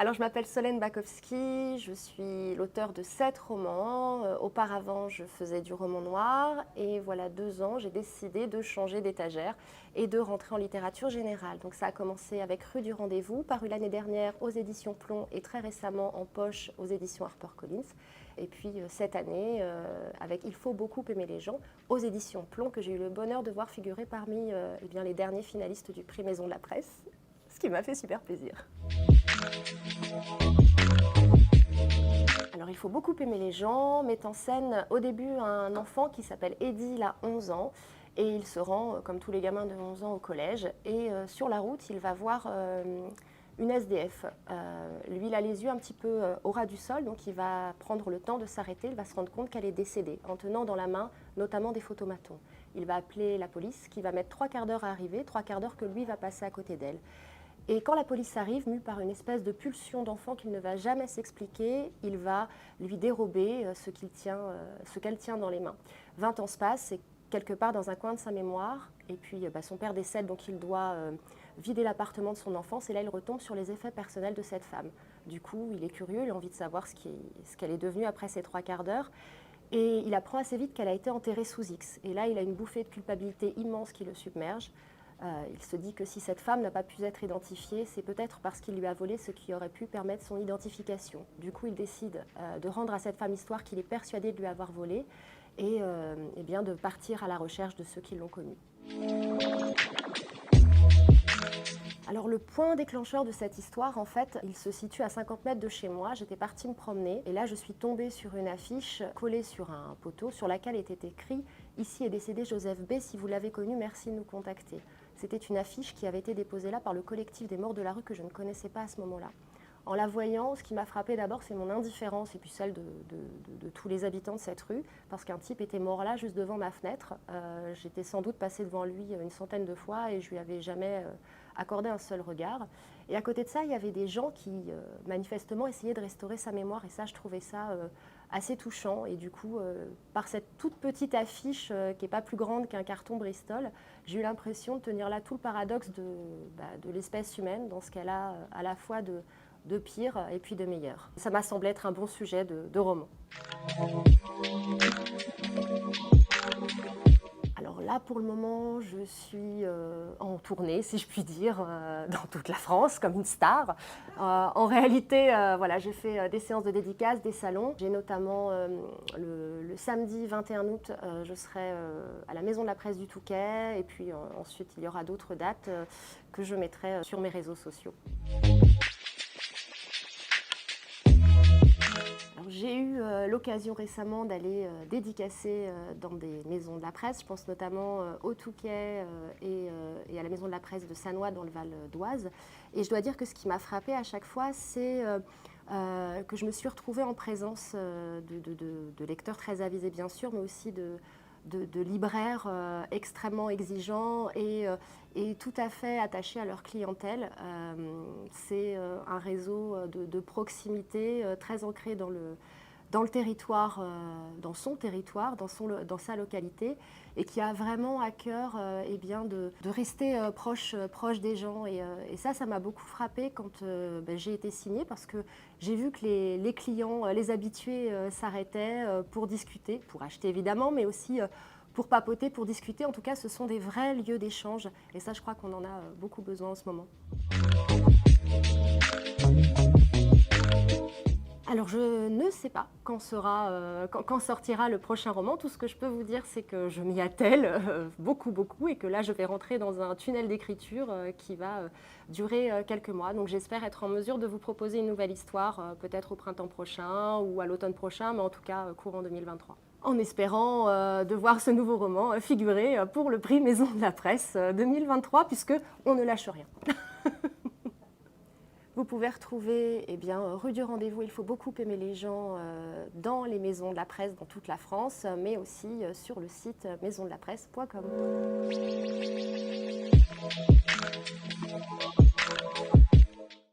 Alors, je m'appelle Solène Bakowski, je suis l'auteure de 7 romans. Auparavant, je faisais du roman noir et voilà 2 ans, j'ai décidé de changer d'étagère et de rentrer en littérature générale. Donc ça a commencé avec Rue du Rendez-vous, paru l'année dernière aux éditions Plomb et très récemment en poche aux éditions HarperCollins. Et puis cette année, avec Il faut beaucoup aimer les gens, aux éditions Plomb, que j'ai eu le bonheur de voir figurer parmi les derniers finalistes du prix Maison de la Presse, ce qui m'a fait super plaisir. Alors, Il faut beaucoup aimer les gens met en scène au début un enfant qui s'appelle Eddy, il a 11 ans, et il se rend, comme tous les gamins de 11 ans, au collège. Et sur la route, il va voir une SDF. Lui, il a les yeux un petit peu au ras du sol, donc il va prendre le temps de s'arrêter. Il va se rendre compte qu'elle est décédée, en tenant dans la main notamment des photomatons. Il va appeler la police, qui va mettre 3 quarts d'heure à arriver, 3 quarts d'heure que lui va passer à côté d'elle. Et quand la police arrive, mue par une espèce de pulsion d'enfant qu'il ne va jamais s'expliquer, il va lui dérober ce qu'elle tient dans les mains. 20 ans se passent, c'est quelque part dans un coin de sa mémoire, et puis son père décède, donc il doit vider l'appartement de son enfance, et là il retombe sur les effets personnels de cette femme. Du coup, il est curieux, il a envie de savoir ce qu'elle est devenue après ces 3 quarts d'heure, et il apprend assez vite qu'elle a été enterrée sous X. Et là, il a une bouffée de culpabilité immense qui le submerge. Il se dit que si cette femme n'a pas pu être identifiée, c'est peut-être parce qu'il lui a volé ce qui aurait pu permettre son identification. Du coup, il décide de rendre à cette femme l'histoire qu'il est persuadé de lui avoir volée et de partir à la recherche de ceux qui l'ont connue. Alors le point déclencheur de cette histoire, en fait, il se situe à 50 mètres de chez moi. J'étais partie me promener et là je suis tombée sur une affiche collée sur un poteau sur laquelle était écrit « Ici est décédé Joseph B. Si vous l'avez connu, merci de nous contacter ». C'était une affiche qui avait été déposée là par le collectif des morts de la rue que je ne connaissais pas à ce moment-là. En la voyant, ce qui m'a frappée d'abord, c'est mon indifférence et puis celle de tous les habitants de cette rue, parce qu'un type était mort là, juste devant ma fenêtre. J'étais sans doute passée devant lui une centaine de fois et je lui avais jamais accordé un seul regard. Et à côté de ça, il y avait des gens qui, manifestement, essayaient de restaurer sa mémoire. Et ça, je trouvais ça assez touchant. Et du coup, par cette toute petite affiche qui n'est pas plus grande qu'un carton Bristol, j'ai eu l'impression de tenir là tout le paradoxe de l'espèce humaine, dans ce qu'elle a à la fois de pire et puis de meilleur. Ça m'a semblé être un bon sujet de roman. Alors là, pour le moment, je suis en tournée, si je puis dire, dans toute la France, comme une star. En réalité, voilà, j'ai fait des séances de dédicaces, des salons. J'ai notamment le samedi 21 août, je serai à la Maison de la Presse du Touquet. Et puis ensuite, il y aura d'autres dates que je mettrai sur mes réseaux sociaux. J'ai eu l'occasion récemment d'aller dédicacer dans des maisons de la presse. Je pense notamment au Touquet et à la Maison de la Presse de Sannois dans le Val d'Oise. Et je dois dire que ce qui m'a frappée à chaque fois, c'est que je me suis retrouvée en présence de lecteurs très avisés, bien sûr, mais aussi de libraires extrêmement exigeants et tout à fait attachés à leur clientèle. C'est un réseau de proximité très ancré dans le territoire, dans son territoire, dans sa localité, et qui a vraiment à cœur de rester proche des gens. Et ça m'a beaucoup frappée quand j'ai été signée, parce que j'ai vu que les clients, les habitués s'arrêtaient pour discuter, pour acheter évidemment, mais aussi pour papoter, pour discuter. En tout cas, ce sont des vrais lieux d'échange. Et ça, je crois qu'on en a beaucoup besoin en ce moment. Alors, je ne sais pas quand sortira le prochain roman. Tout ce que je peux vous dire, c'est que je m'y attelle beaucoup, et que là, je vais rentrer dans un tunnel d'écriture qui va durer quelques mois. Donc, j'espère être en mesure de vous proposer une nouvelle histoire, peut-être au printemps prochain ou à l'automne prochain, mais en tout cas, courant 2023. En espérant de voir ce nouveau roman figurer pour le prix Maison de la Presse 2023, puisqu'on ne lâche rien. Vous pouvez retrouver Rue du Rendez-vous, Il faut beaucoup aimer les gens dans les maisons de la presse dans toute la France, mais aussi sur le site maisondelapresse.com.